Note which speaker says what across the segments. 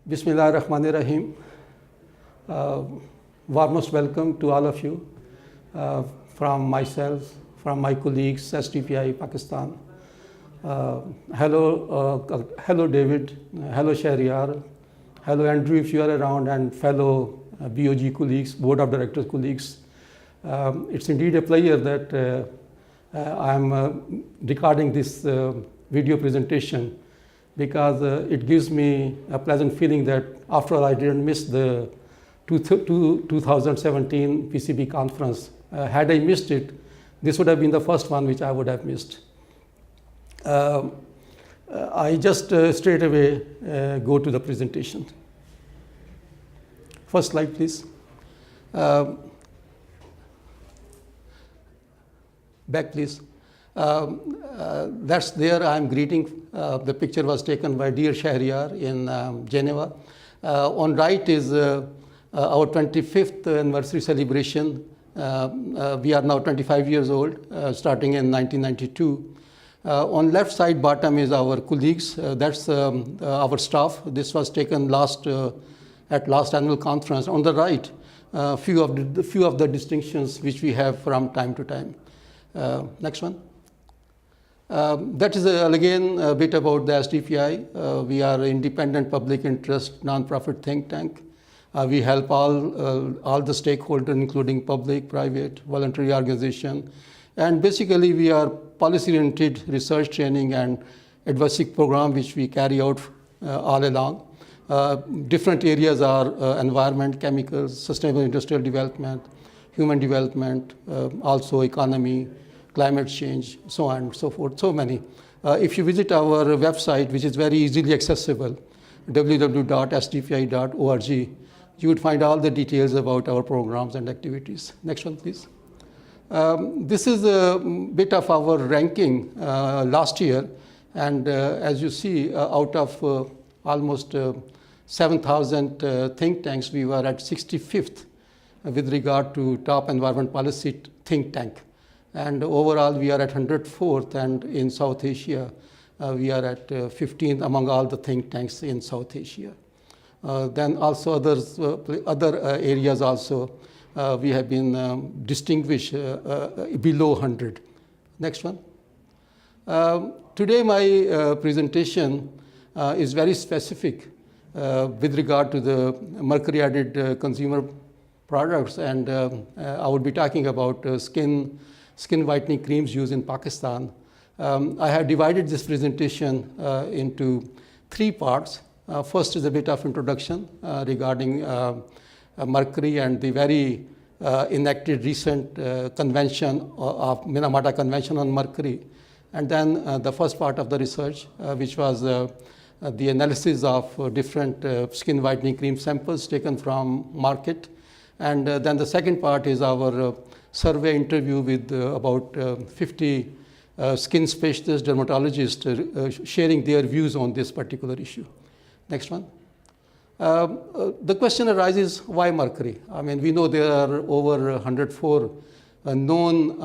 Speaker 1: Bismillahirrahmanirrahim. Warmest welcome to all of you from myself, from my colleagues, SDPI Pakistan. Hello David, hello Shahryar, hello Andrew if you are around, and fellow BOG colleagues, Board of Directors colleagues. It's indeed a pleasure that I'm recording this video presentation, because it gives me a pleasant feeling that after all I didn't miss the 2017 PCB conference. Had I missed it, this would have been the first one which I would have missed. I just straight away go to the presentation. First slide, please. Back, please. That's there. I'm greeting. The picture was taken by dear Shahryar in Geneva. On right is our 25th anniversary celebration. We are now 25 years old, starting in 1992. On left side bottom is our colleagues. That's our staff. This was taken at last annual conference. On the right, few of the distinctions which we have from time to time. Next one. That is again a bit about the SDPI. We are an independent public interest non-profit think tank. We help all the stakeholders, including public, private, voluntary organization. And basically we are policy-oriented research training and advocacy program which we carry out all along. Different areas are environment, chemicals, sustainable industrial development, human development, also economy, climate change, so on and so forth, so many. If you visit our website, which is very easily accessible, www.sdpi.org, you would find all the details about our programs and activities. Next one, please. This is a bit of our ranking last year, and as you see, out of almost 7,000 think tanks, we were at 65th with regard to top environment policy think tank. And overall, we are at 104th, and in South Asia, we are at 15th among all the think tanks in South Asia. Then also other areas also, we have been distinguished below 100. Next one. Today, my presentation is very specific with regard to the Mercury-Added consumer products, and I would be talking about skin whitening creams used in Pakistan. I have divided this presentation into 3 parts. First is a bit of introduction regarding mercury and the very enacted recent convention of Minamata Convention on Mercury. And then the first part of the research, which was the analysis of different skin whitening cream samples taken from market. And then the second part is our survey interview with about 50 skin specialists, dermatologists, sharing their views on this particular issue. Next one. The question arises, why mercury? I mean, we know there are over 104 known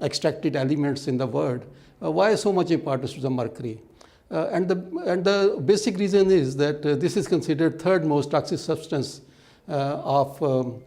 Speaker 1: extracted elements in the world. Why so much importance to the mercury? And the basic reason is that this is considered third most toxic substance of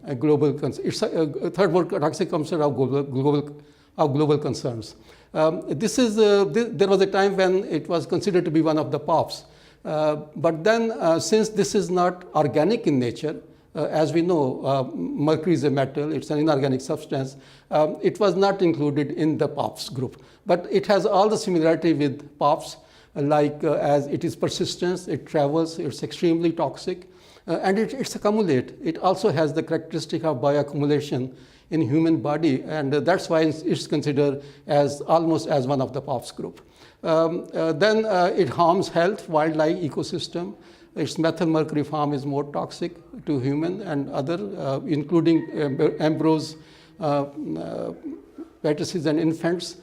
Speaker 1: a global concern. It's a third most toxic substance of global concerns. There was a time when it was considered to be one of the POPs. But then, since this is not organic in nature, as we know, mercury is a metal, it's an inorganic substance, it was not included in the POPs group. But it has all the similarity with POPs, as it is persistent, it travels, it's extremely toxic, and it's accumulate. It also has the characteristic of bioaccumulation in human body, and that's why it's considered as almost as one of the POPs group. Then it harms health, wildlife, ecosystem. Its methyl mercury form is more toxic to human and other, including embryos, fetuses, and infants.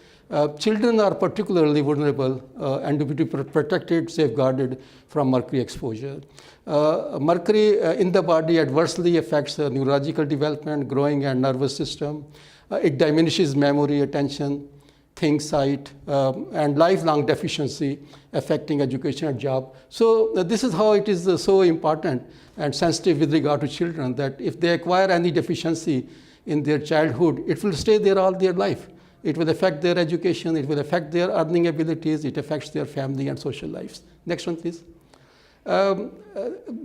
Speaker 1: Children are particularly vulnerable and to be protected, safeguarded from mercury exposure. Mercury in the body adversely affects neurological development, growing and nervous system. It diminishes memory, attention, think sight, and lifelong deficiency affecting education and job. So this is how it is so important and sensitive with regard to children, that if they acquire any deficiency in their childhood, it will stay there all their life. It will affect their education, it will affect their earning abilities, it affects their family and social lives. Next one, please.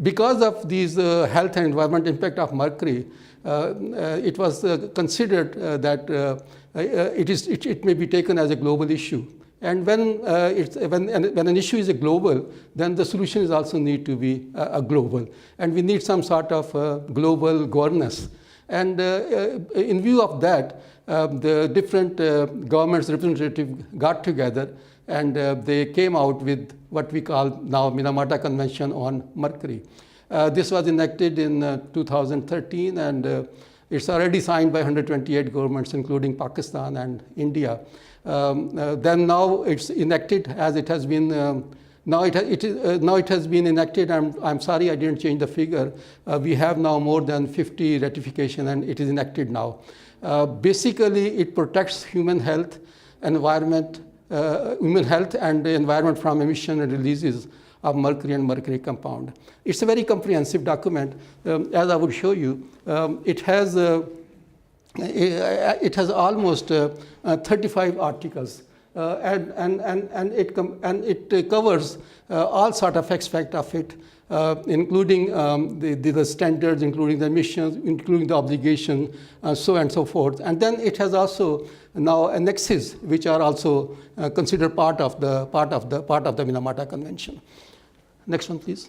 Speaker 1: Because of these health and environment impact of mercury, it was considered that it may be taken as a global issue. And when an issue is a global, then the solution is also need to be a global. And we need some sort of global governance. And in view of that, the different governments representatives got together, and they came out with what we call now Minamata Convention on Mercury. This was enacted in 2013, and it's already signed by 128 governments, including Pakistan and India. Then now it's enacted, as it has been. Now it has been enacted. I'm sorry I didn't change the figure. We have now more than 50 ratification, and it is enacted now. Basically, it protects human health, environment, human health and the environment from emission and releases of mercury and mercury compound. It's a very comprehensive document. As I would show you, it has almost 35 articles, and it covers all sort of aspects of it, including the standards, including the emissions, including the obligation, so and so forth. And then it has also now annexes, which are also considered part of the Minamata Convention. Next one, please.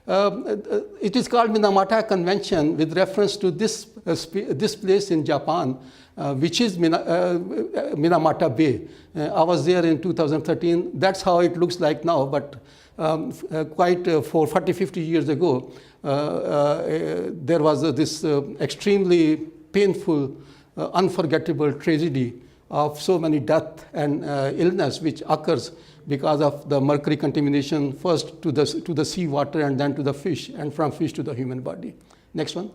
Speaker 1: It is called Minamata Convention with reference to this place in Japan, which is Minamata Bay. I was there in 2013. That's how it looks like now, but quite for 40, 50 years ago, there was this extremely painful, unforgettable tragedy of so many death and illness which occurs because of the mercury contamination, first to the sea water and then to the fish, and from fish to the human body. Next one.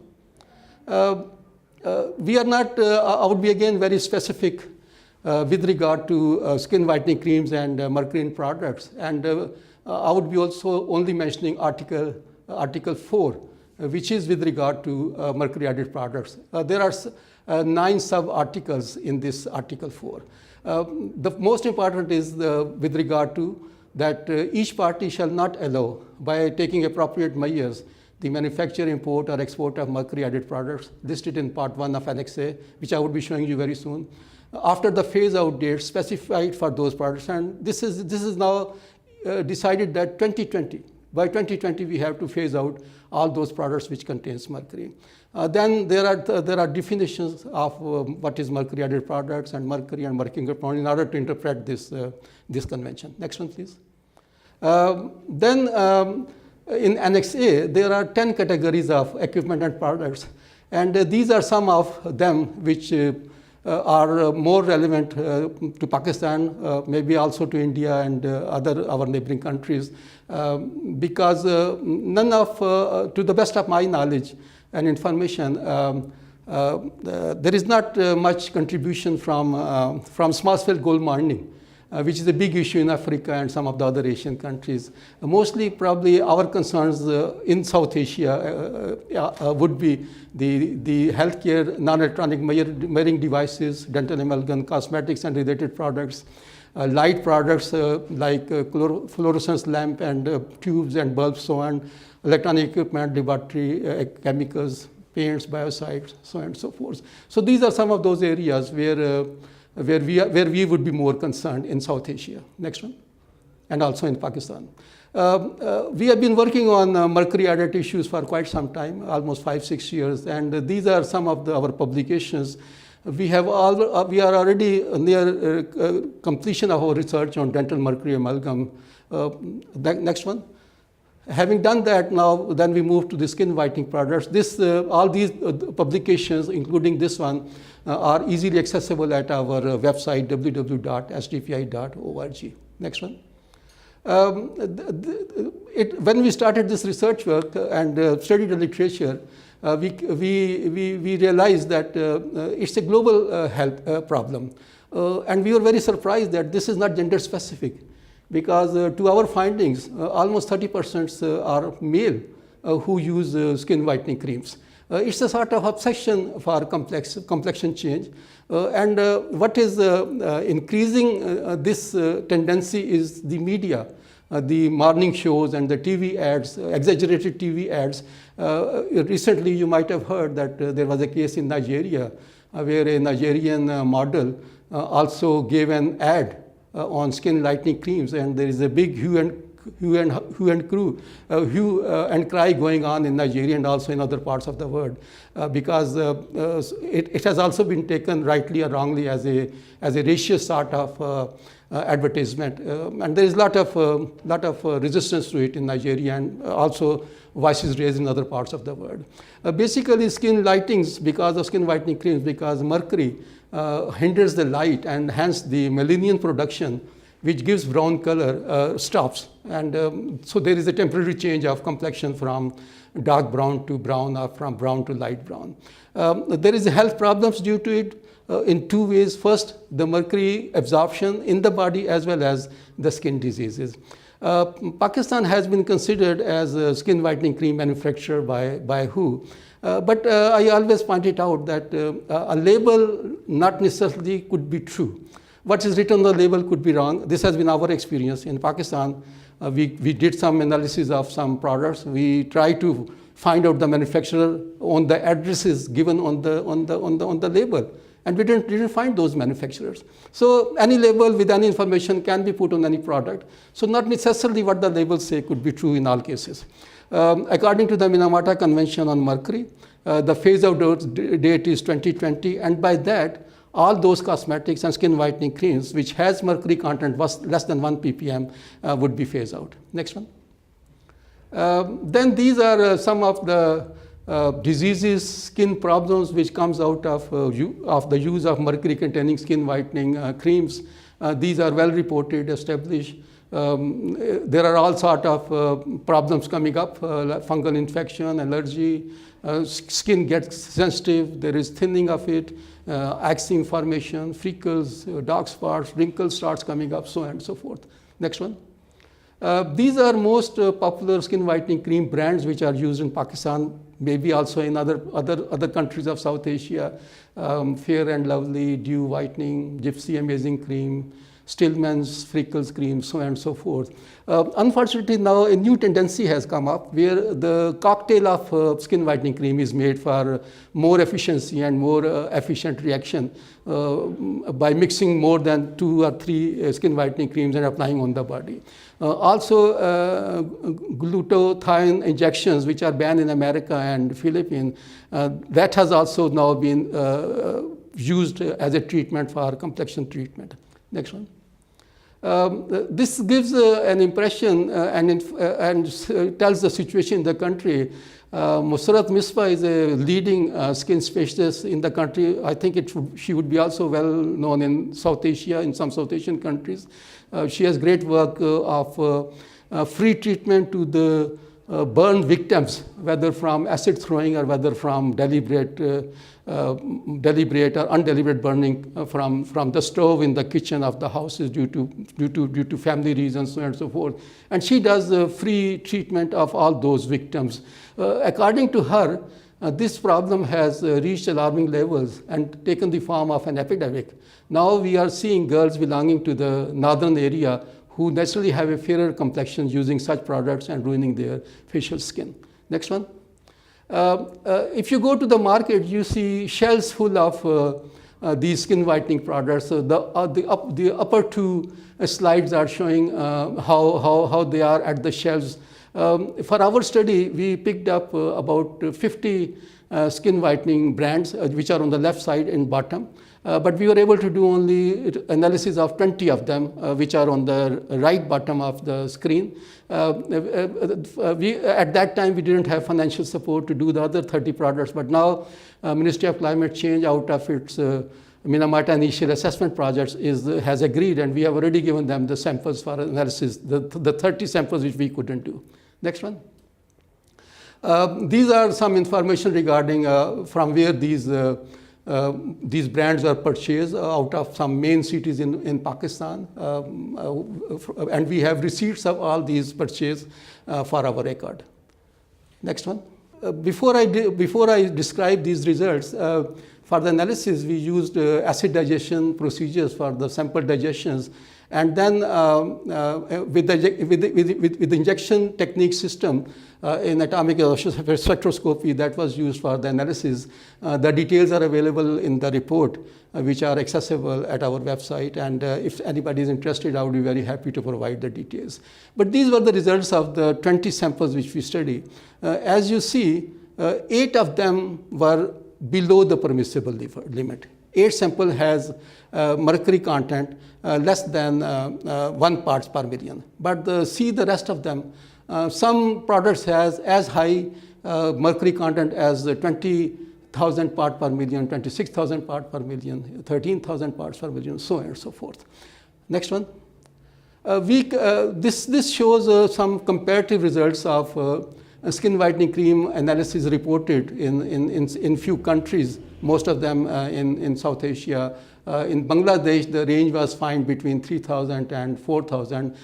Speaker 1: We are not, I would be again very specific with regard to skin whitening creams and mercury in products. And I would be also only mentioning Article 4, which is with regard to mercury-added products. There are 9 sub-articles in this Article 4. The most important is with regard to that each party shall not allow, by taking appropriate measures, the manufacture, import, or export of mercury-added products listed in Part 1 of Annex A, which I will be showing you very soon, after the phase-out date specified for those products. And this is now decided that 2020. By 2020, we have to phase out all those products which contains mercury. Then there are definitions of what is mercury-added products and mercury and mercury compound in order to interpret this convention. Next one, please. Then in Annex A, there are 10 categories of equipment and products, and these are some of them which are more relevant to Pakistan, maybe also to India and our neighboring countries, because none of, to the best of my knowledge and information, there is not much contribution from small-scale gold mining, which is a big issue in Africa and some of the other Asian countries. Mostly, probably, our concerns in South Asia would be the healthcare, non-electronic measuring devices, dental amalgam, cosmetics and related products, light products like fluorescence lamp and tubes and bulbs, so on, electronic equipment, laboratory chemicals, paints, biocides, so on and so forth. So these are some of those areas where we would be more concerned in South Asia. Next one. And also in Pakistan. We have been working on mercury-added issues for quite some time, almost 5-6 years, and these are some of our publications. We are already near completion of our research on dental mercury amalgam. Next one. Having done that, now then we move to the skin whitening products. All these publications, including this one, are easily accessible at our website www.sdpi.org. Next one. When we started this research work and studied the literature, we realized that it's a global health problem. And we were very surprised that this is not gender specific, because to our findings, almost 30% are male who use skin whitening creams. It's a sort of obsession for complexion change. And what is increasing this tendency is the media, the morning shows and the TV ads, exaggerated TV ads. Recently, you might have heard that there was a case in Nigeria where a Nigerian model also gave an ad on skin lightening creams, and there is a big hue and cry going on in Nigeria and also in other parts of the world, because it has also been taken rightly or wrongly as a racial sort of advertisement, and there is a lot of resistance to it in Nigeria, and also voices raised in other parts of the world. Basically, skin lightings, because of skin whitening creams, because mercury hinders the light, and hence the melanin production, which gives brown color, stops. And so there is a temporary change of complexion from dark brown to brown, or from brown to light brown. There is health problems due to it in two ways. First, the mercury absorption in the body as well as the skin diseases. Pakistan has been considered as a skin whitening cream manufacturer by WHO. But I always point it out that a label not necessarily could be true. What is written on the label could be wrong. This has been our experience in Pakistan. We did some analysis of some products. We tried to find out the manufacturer on the addresses given on the label, and we didn't find those manufacturers. So any label with any information can be put on any product. So not necessarily what the labels say could be true in all cases. According to the Minamata Convention on Mercury, the phase-out date is 2020, and by that, all those cosmetics and skin whitening creams which has mercury content was less than 1 ppm would be phased out. Next one. Then these are some of the diseases, skin problems which comes out of the use of mercury-containing skin whitening creams. These are well reported, established. There are all sort of problems coming up, like fungal infection, allergy, skin gets sensitive, there is thinning of it, eczema formation, freckles, dark spots, wrinkles starts coming up, so on and so forth. Next one. These are most popular skin whitening cream brands which are used in Pakistan, maybe also in other countries of South Asia. Fair and Lovely, Dew Whitening, Gypsy Amazing Cream, Stillman's Freckles Cream, so on and so forth. Unfortunately, now a new tendency has come up where the cocktail of skin whitening cream is made for more efficiency and more efficient reaction by mixing more than 2 or 3 skin whitening creams and applying on the body. Also, glutathione injections, which are banned in America and Philippines, that has also now been used as a treatment for complexion treatment. Next one. This gives an impression and tells the situation in the country. Musrat Misbah is a leading skin specialist in the country. I think she would be also well known in South Asia, in some South Asian countries. She has great work of free treatment to the burn victims, whether from acid throwing or whether from deliberate or undeliberate burning from the stove in the kitchen of the houses due to family reasons, so on and so forth. And she does free treatment of all those victims. According to her, this problem has reached alarming levels and taken the form of an epidemic. Now we are seeing girls belonging to the northern area who naturally have a fairer complexion using such products and ruining their facial skin. Next one. If you go to the market, you see shelves full of these skin whitening products. So the upper 2 slides are showing how they are at the shelves. For our study, we picked up about 50 skin whitening brands, which are on the left side and bottom. But we were able to do only analysis of 20 of them, which are on the right bottom of the screen. At that time, we didn't have financial support to do the other 30 products, but now Ministry of Climate Change, out of its Minamata Initial Assessment projects, has agreed, and we have already given them the samples for analysis, the 30 samples which we couldn't do. Next one. These are some information regarding from where these These brands were purchased out of some main cities in Pakistan, and we have receipts of all these purchases for our record. Next one. Before I describe these results, for the analysis we used acid digestion procedures for the sample digestions, and then with the injection technique system in atomic spectroscopy that was used for the analysis. The details are available in the report, which are accessible at our website, and if anybody is interested, I would be very happy to provide the details. But these were the results of the 20 samples which we studied. As you see, 8 of them were below the permissible limit. 8 sample has mercury content less than 1 parts per million. But see the rest of them. Some products has as high mercury content as 20,000 parts per million, 26,000 parts per million, 13,000 parts per million, so on and so forth. Next one. This shows some comparative results of skin whitening cream analysis reported in few countries, most of them in South Asia. In Bangladesh, the range was found between 3,000 and 4,000.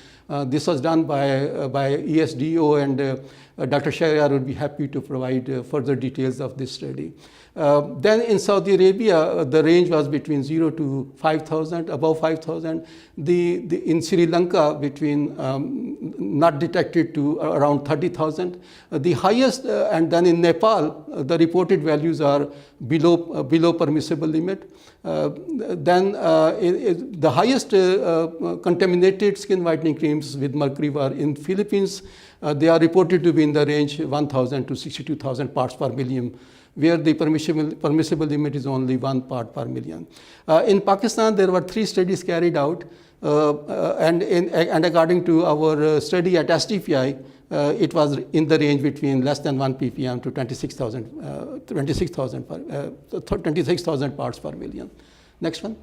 Speaker 1: This was done by ESDO, and Dr. Shahriyar would be happy to provide further details of this study. Then in Saudi Arabia, the range was between 0 to 5,000, above 5,000. In Sri Lanka, between not detected to around 30,000. The highest, and then in Nepal, the reported values are below permissible limit. Then the highest contaminated skin whitening creams with mercury were in Philippines. They are reported to be in the range 1,000 to 62,000 parts per million, where the permissible limit is only 1 part per million. In Pakistan, there were 3 studies carried out, and according to our study at SDPI, it was in the range between less than 1 ppm to 26,000 parts per million. Next one.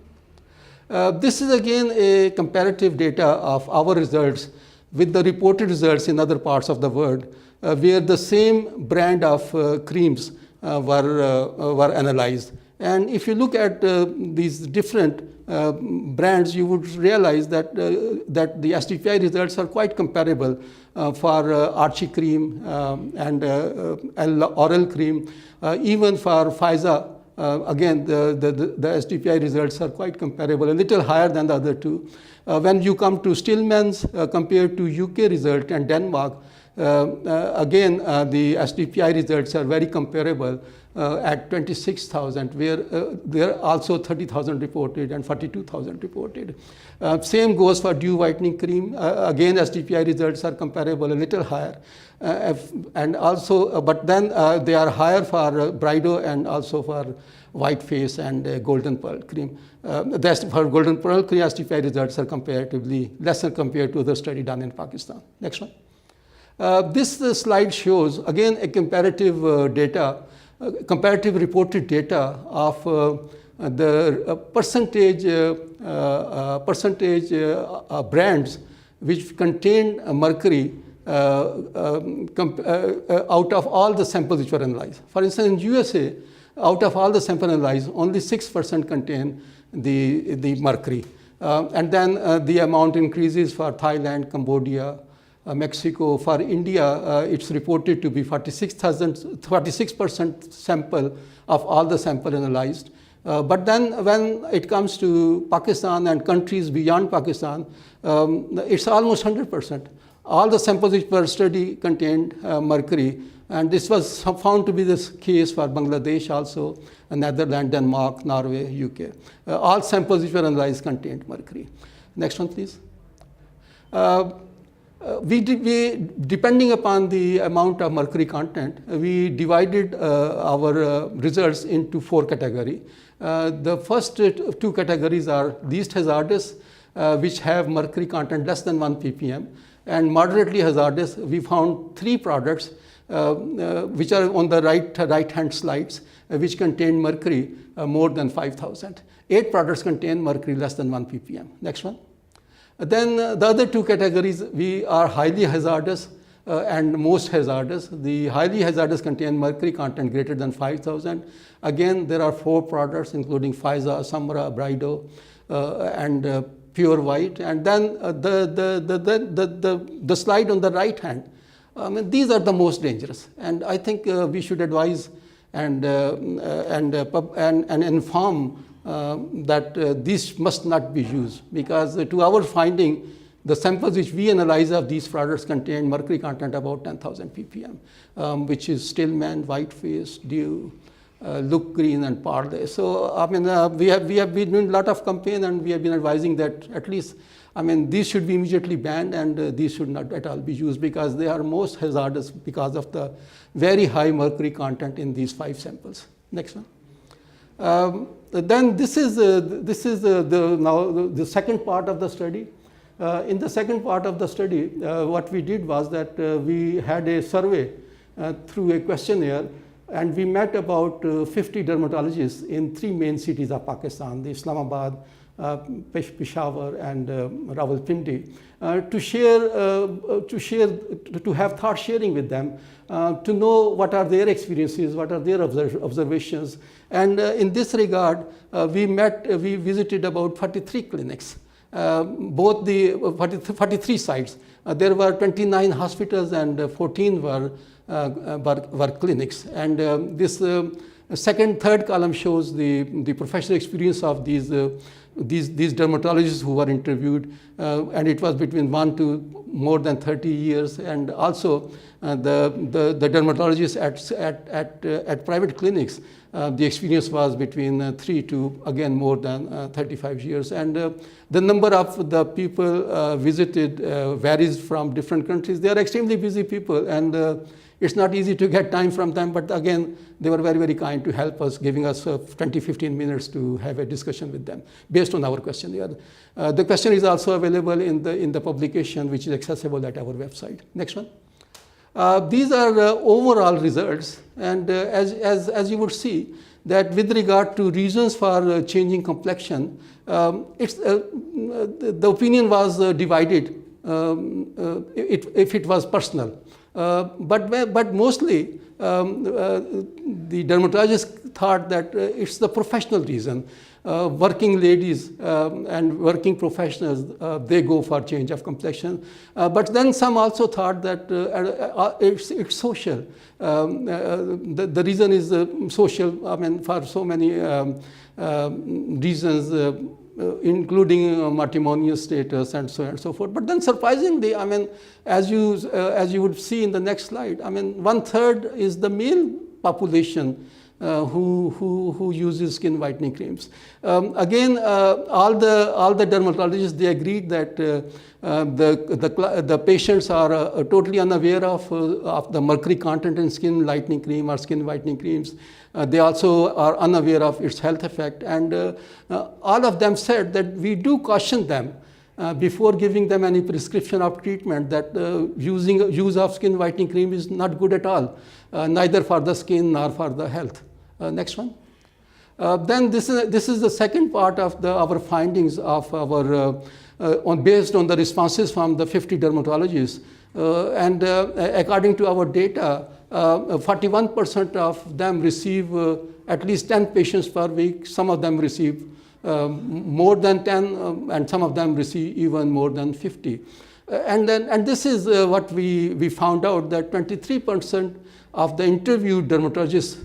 Speaker 1: This is again a comparative data of our results with the reported results in other parts of the world, where the same brand of creams were analyzed. And if you look at these different brands, you would realize that the SDPI results are quite comparable for Archie cream and oral cream. Even for Khwaja, again, the SDPI results are quite comparable, a little higher than the other two. When you come to Stillman's compared to UK result and Denmark, again, the SDPI results are very comparable at 26,000, where there are also 30,000 reported and 42,000 reported. Same goes for dew whitening cream. Again, SDPI results are comparable, a little higher. And also, but then they are higher for Brido and also for white face and golden pearl cream. For golden pearl cream, SDPI results are comparatively lesser compared to the study done in Pakistan. Next one. This slide shows, again, a comparative comparative reported data of the percentage brands which contain mercury out of all the samples which were analyzed. For instance, in USA, out of all the samples analyzed, only 6% contain the mercury. And then the amount increases for Thailand, Cambodia, Mexico. For India, it's reported to be 46% sample of all the sample analyzed. But then when it comes to Pakistan and countries beyond Pakistan, it's almost 100%. All the samples which were studied contained mercury, and this was found to be the case for Bangladesh also, Netherlands, Denmark, Norway, UK. All samples which were analyzed contained mercury. Next one, please. Depending upon the amount of mercury content, we divided our results into 4 categories. The first 2 categories are least hazardous, which have mercury content less than 1 ppm, and moderately hazardous. We found 3 products which are on the right-hand slides, which contain mercury more than 5,000. 8 products contain mercury less than 1 ppm. Next one. Then the other 2 categories, we are highly hazardous, and most hazardous. The highly hazardous contain mercury content greater than 5,000. Again, there are 4 products, including Khwaja, Samra, Brido, and Pure White. And then the slide on the right hand. These are the most dangerous, and I think we should advise and inform that these must not be used, because to our finding, the samples which we analyze of these products contain mercury content about 10,000 ppm, which is Stillman, Whiteface, Dew, Look Green, and Parley. So we have been doing a lot of campaign, and we have been advising that at least these should be immediately banned, and these should not at all be used, because they are most hazardous because of the very high mercury content in these 5 samples. Next one. Then this is now the second part of the study. In the second part of the study, what we did was that we had a survey through a questionnaire, and we met about 50 dermatologists in 3 main cities of Pakistan, the Islamabad, Peshawar, and Rawalpindi, to have thought sharing with them, to know what are their experiences, what are their observations. And in this regard, we visited about 43 clinics, both the 43 sites. There were 29 hospitals and 14 were clinics. And this second, third column shows the professional experience of these dermatologists who were interviewed, and it was between 1 to more than 30 years. And also the dermatologists at private clinics, the experience was between 3 to, again, more than 35 years. And the number of the people visited varies from different countries. They are extremely busy people, and it's not easy to get time from them, but again, they were very, very kind to help us, giving us 20-15 minutes to have a discussion with them based on our questionnaire. The question is also available in the publication, which is accessible at our website. Next one. These are overall results, and as you would see, that with regard to reasons for changing complexion, the opinion was divided if it was personal. But mostly the dermatologists thought that it's the professional reason. Working ladies and working professionals, they go for change of complexion. But then some also thought that it's social. The reason is social, for so many reasons, including matrimonial status and so on and so forth. But then surprisingly, as you would see in the next slide, 1/3 is the male population who uses skin whitening creams. Again, all the dermatologists, they agreed that the patients are totally unaware of the mercury content in skin lightening cream or skin whitening creams. They also are unaware of its health effect, and all of them said that we do caution them before giving them any prescription of treatment, that use of skin whitening cream is not good at all, neither for the skin nor for the health. Next one. Then this is the second part of our findings of our based on the responses from the 50 dermatologists, and according to our data, 41% of them receive at least 10 patients per week. Some of them receive more than 10, and some of them receive even more than 50. And this is what we found out, that 23% of the interviewed dermatologists,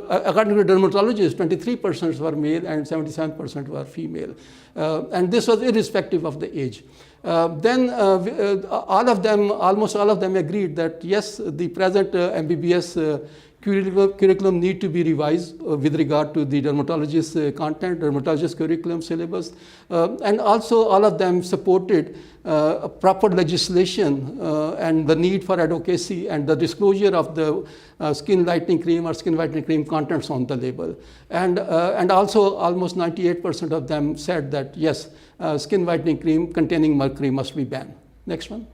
Speaker 1: according to dermatologists, 23% were male and 77% were female. And this was irrespective of the age. Then almost all of them agreed that yes, the present MBBS curriculum need to be revised with regard to the dermatologist content, dermatologist curriculum syllabus, and also all of them supported proper legislation and the need for advocacy and the disclosure of the skin lightening cream or skin whitening cream contents on the label. And also almost 98% of them said that yes, skin whitening cream containing mercury must be banned. Next one.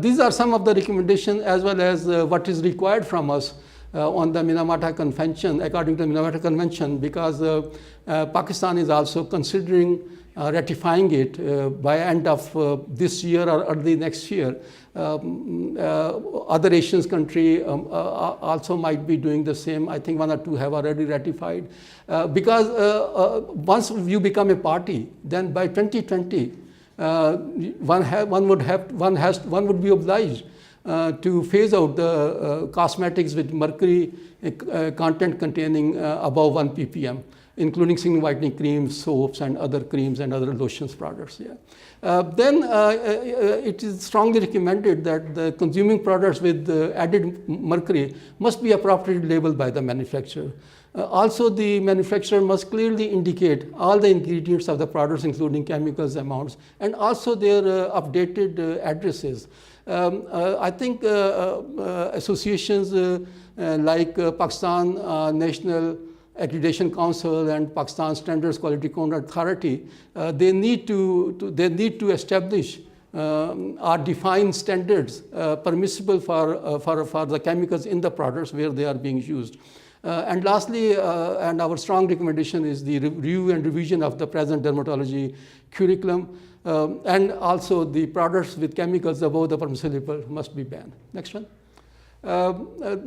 Speaker 1: These are some of the recommendations as well as what is required from us on the Minamata Convention, according to the Minamata Convention, because Pakistan is also considering ratifying it by end of this year or early next year. Other Asian countries also might be doing the same. I think 1 or 2 have already ratified. Because once you become a party, then by 2020, one would be obliged to phase out the cosmetics with mercury content containing above 1 ppm, including skin whitening creams, soaps, and other creams and other lotions products. Yeah. Then it is strongly recommended that the consuming products with added mercury must be appropriately labeled by the manufacturer. Also, the manufacturer must clearly indicate all the ingredients of the products, including chemicals, amounts, and also their updated addresses. I think associations like Pakistan National Accreditation Council and Pakistan Standards Quality Control Authority, they need to establish or define standards permissible for the chemicals in the products where they are being used. And lastly, and our strong recommendation is the review and revision of the present dermatology curriculum, and also the products with chemicals above the permissible level must be banned. Next one.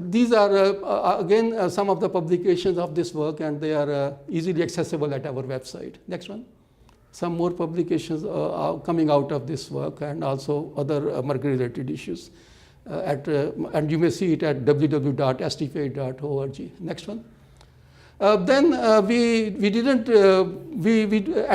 Speaker 1: These are again some of the publications of this work, and they are easily accessible at our website. Next one. Some more publications are coming out of this work, and also other mercury-related issues. And you may see it at www.sdpi.org. Next one. Then at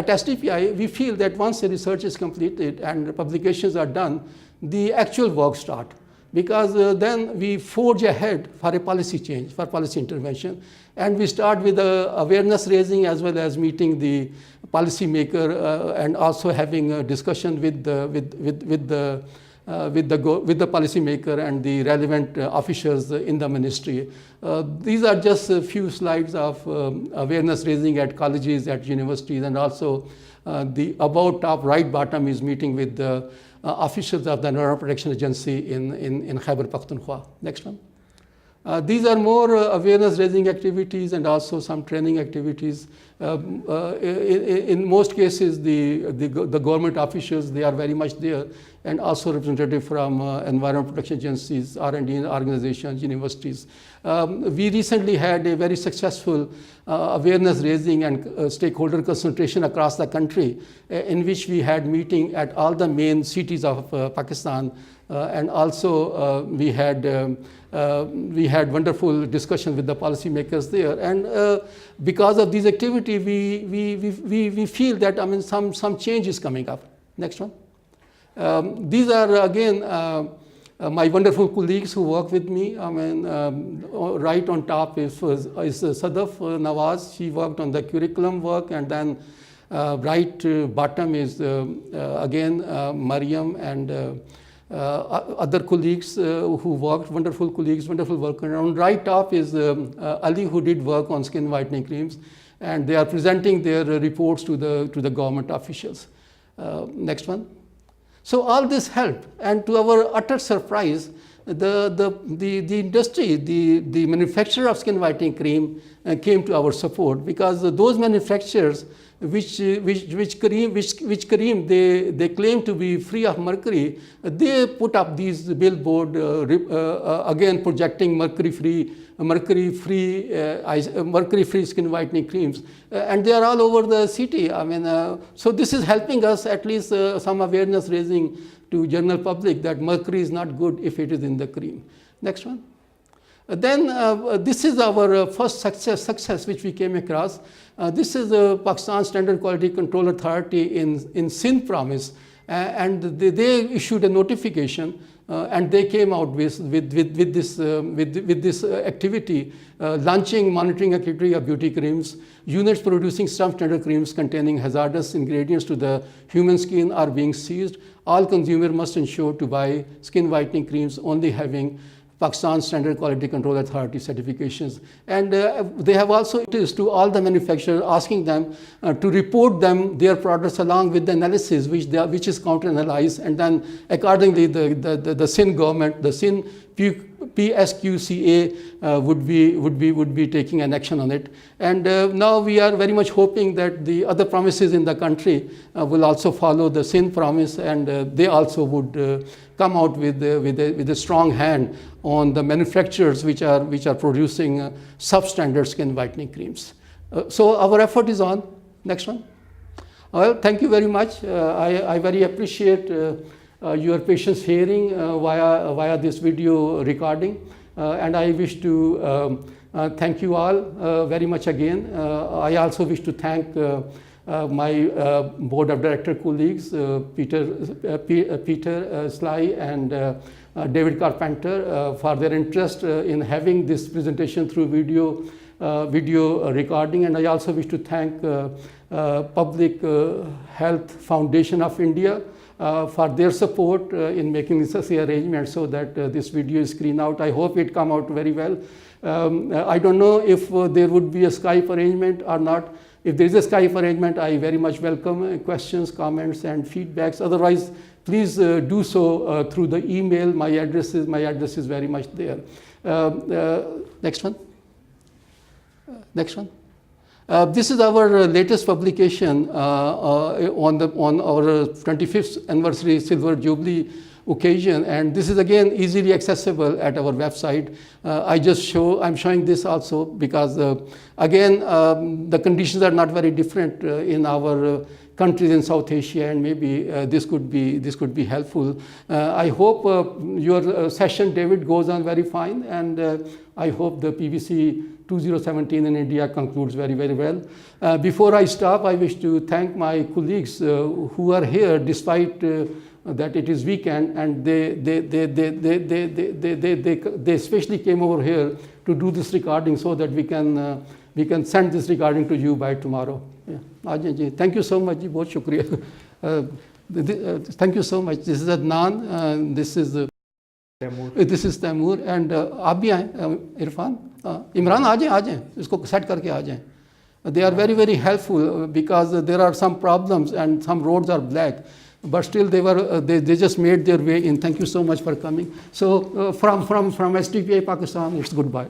Speaker 1: SDPI, we feel that once the research is completed and the publications are done, the actual work start. Because then we forge ahead for a policy change, for policy intervention. And we start with awareness raising as well as meeting the policymaker and also having a discussion with the policymaker and the relevant officials in the ministry. These are just a few slides of awareness raising at colleges, at universities, and also the above top right bottom is meeting with the officials of the Environmental Protection Agency in Khyber Pakhtunkhwa. Next one. These are more awareness raising activities and also some training activities. In most cases, the government officials, they are very much there, and also representative from Environmental Protection Agencies, R&D organizations, universities. We recently had a very successful awareness raising and stakeholder concentration across the country, in which we had meeting at all the main cities of Pakistan, and also we had wonderful discussions with the policymakers there. And because of these activities, we feel that some change is coming up. Next one. These are again my wonderful colleagues who work with me. Right on top is Sadaf Nawaz. She worked on the curriculum work, and then right bottom is again Mariam and other colleagues who worked, wonderful colleagues, wonderful work. And on right top is Ali, who did work on skin whitening creams, and they are presenting their reports to the government officials. Next one. So all this helped, and to our utter surprise, the industry, the manufacturer of skin whitening cream came to our support, because those manufacturers which cream they claim to be free of mercury, they put up these billboard again projecting mercury-free skin whitening creams, and they are all over the city. So this is helping us at least some awareness raising to general public that mercury is not good if it is in the cream. Next one. Then this is our first success which we came across. This is the Pakistan Standard Quality Control Authority in Sindh province, and they issued a notification, and they came out with this activity, launching monitoring activity of beauty creams. Units producing substandard creams containing hazardous ingredients to the human skin are being seized. All consumers must ensure to buy skin whitening creams only having Pakistan Standard Quality Control Authority certifications. And they have also it is to all the manufacturers, asking them to report their products along with the analysis which is counter-analyzed, and then accordingly the Sindh government, the Sindh PSQCA would be taking an action on it. And now we are very much hoping that the other provinces in the country will also follow the Sindh province, and they also would come out with a strong hand on the manufacturers which are producing substandard skin whitening creams. So our effort is on. Next one. Well, thank you very much. I very appreciate your patience hearing via this video recording, and I wish to thank you all very much again. I also wish to thank my board of director colleagues, Peter Sly and David Carpenter, for their interest in having this presentation through video recording. And I also wish to thank Public Health Foundation of India for their support in making necessary arrangements so that this video is screened out. I hope it come out very well. I don't know if there would be a Skype arrangement or not. If there is a Skype arrangement, I very much welcome questions, comments, and feedbacks. Otherwise, please do so through the email. My address is very much there. Next one. Next one. This is our latest publication on our 25th anniversary Silver Jubilee occasion, and this is again easily accessible at our website. I'm showing this also because again the conditions are not very different in our countries in South Asia, and maybe this could be helpful. I hope your session, David, goes on very fine, and I hope the PBC 2017 in India concludes very, very well. Before I stop, I wish to thank my colleagues who are here despite that it is weekend, and they especially came over here to do this recording so that we can send this recording to you by tomorrow. Yeah. Thank you so much. बहुत शुक्रिया. Thank you so much. This is Adnan. This is Taimur, and आप भी आए, इरफान, इमरान आ जाएं, इसको set करके आ जाएं. They are very, very helpful because there are some problems and some roads are black, but still they just made their way in. Thank you so much for coming. So from SDPI Pakistan, it's goodbye.